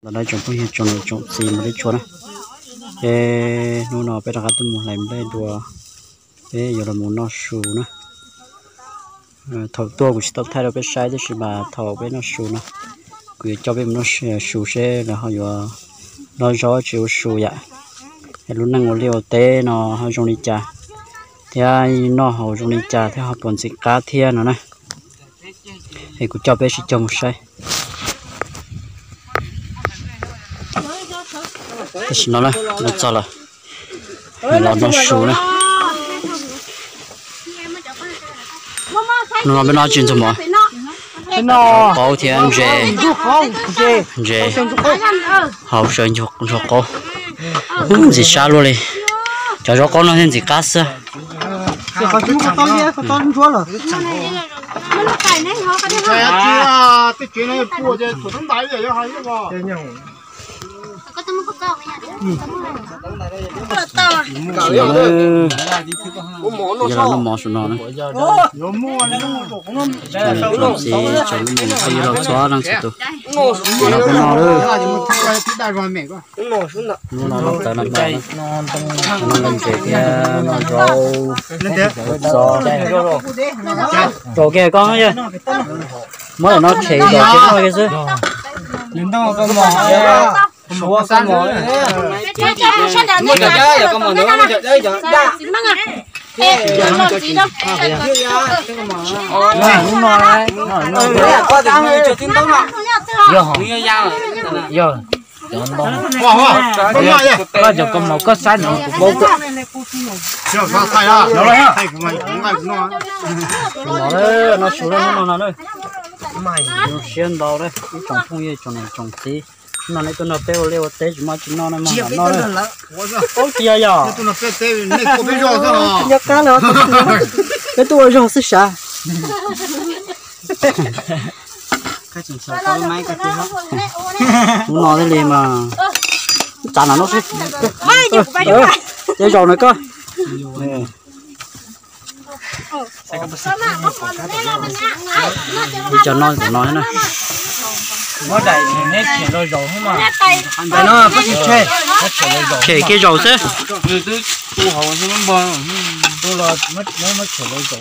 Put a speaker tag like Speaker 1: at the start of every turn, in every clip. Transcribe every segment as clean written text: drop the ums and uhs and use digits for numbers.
Speaker 1: là đây trồng cái trồng xì mà đấy chuột á, cái nó bây giờ tôi muốn làm đây đùa, cái giờ là muốn nó sù nữa, thầu tua của chúng ta thay đổi cái size thì mà thầu cái nó sù nữa, cứ cho bên nó sù xe là họ giờ nó gió chịu sù vậy, cái lúc năng liều té nó họ dùng đi trà, thì nó họ dùng đi trà thì họ còn sẽ cá thiên nữa nè, thì cứ cho bên sẽ trồng sai. Nó là nó cho là nó sù này nó bên nó chuyện gì mà nó có thiên dễ học sinh cho cô gì sao luôn đi cho con nó thêm gì cá sơ giờ nó mò xuống nó này, gì chọn mình thấy nó xóa đang sụt tụ, nó có nó nữa, nó lóc tới nằm đây, nó lên về kia nó rau, rau kia con ấy chứ, mới nó chảy rồi chứ thôi cái chứ,
Speaker 2: nhìn đâu con mò số san mò đấy, một cái giờ con mò nữa một cái đấy giờ, có tiếng người chưa tiếng tông nào, nghe dao rồi, có giờ con mò có san nữa, bố cụ, nó xuống nó đây, nó xiên đầu đấy, trồng phong gì trồng này trồng tí. Nó này tôi nó béo leo té mà chỉ nó này mà nó này ôi kia ya tôi nó béo té này có béo rồi sao nhớ cá nữa cái tôi rồi sẽ sao cái chuyện sao có mấy cái gì hết nó thế liền mà chả nào nó sẽ cái rồi này cơ đi cho nó của nó thế này nó đầy thì nét chè đôi dầu không mà đây nó có gì chè chè kia dầu chứ từ từ tu hậu cho nó bò tu là mất chè đôi dầu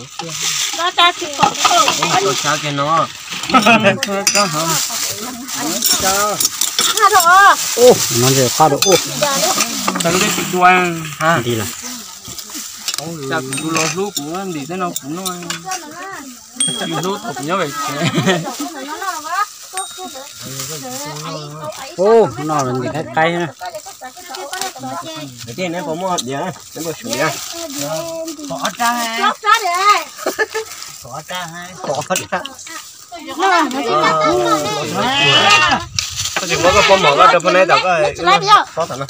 Speaker 2: nó ta chỉ có cái sao cái nó có không ô nó giờ pha được ô tao lấy thịt đuôi ha đi là chả tu lo lúa của anh đi thế nào cũng nó lúa thục nhớ vậy ô nó là những cái cây này cái này có một gì á nó có sủi á có ra hay có ra hay có ra chỉ có cái mỏ cái bên này đó cái có thật nào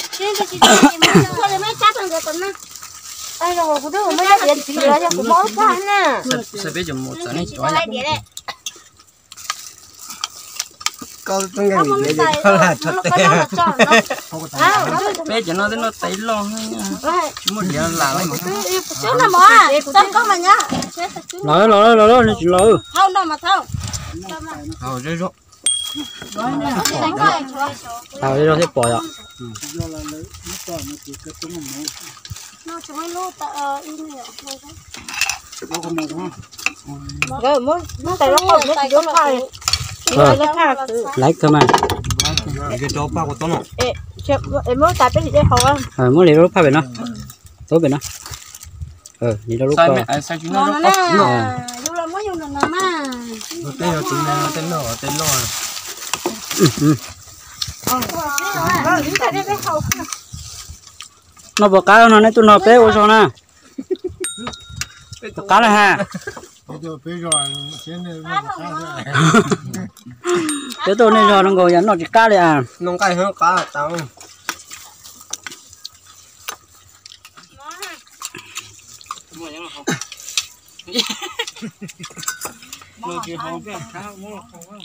Speaker 2: ai rồi cũng được mấy cái điện chỉ là cho cũng mỏ ra nè sẽ biết dùng một cái này chói có cái ngày gì vậy có là thật tệ bé cho nó đến nó tẩy lon chúng một giờ làm ấy mà chú làm mỏ à tâm có mà nhá lỡ không đâu mà không rồi rồi đi rồi tiếp bò ạ nó chúng ấy lú in này rồi muốn tay nó không nó chỉ có phải lấy cơ mà cái chỗ bao của tôi nó em muốn tại cái gì đây hả muốn lấy rốt pha về nó tối về nó đi đâu lúc sai chúng nó dù là mới dùng nó mà tên nó nó bỏ cá nó này tôi nó bé ô sao nè cá này ha cái tôi này rồi nó ngồi nó chỉ cá đấy à nó cái hơn cá tao nó chỉ không biết cá mua không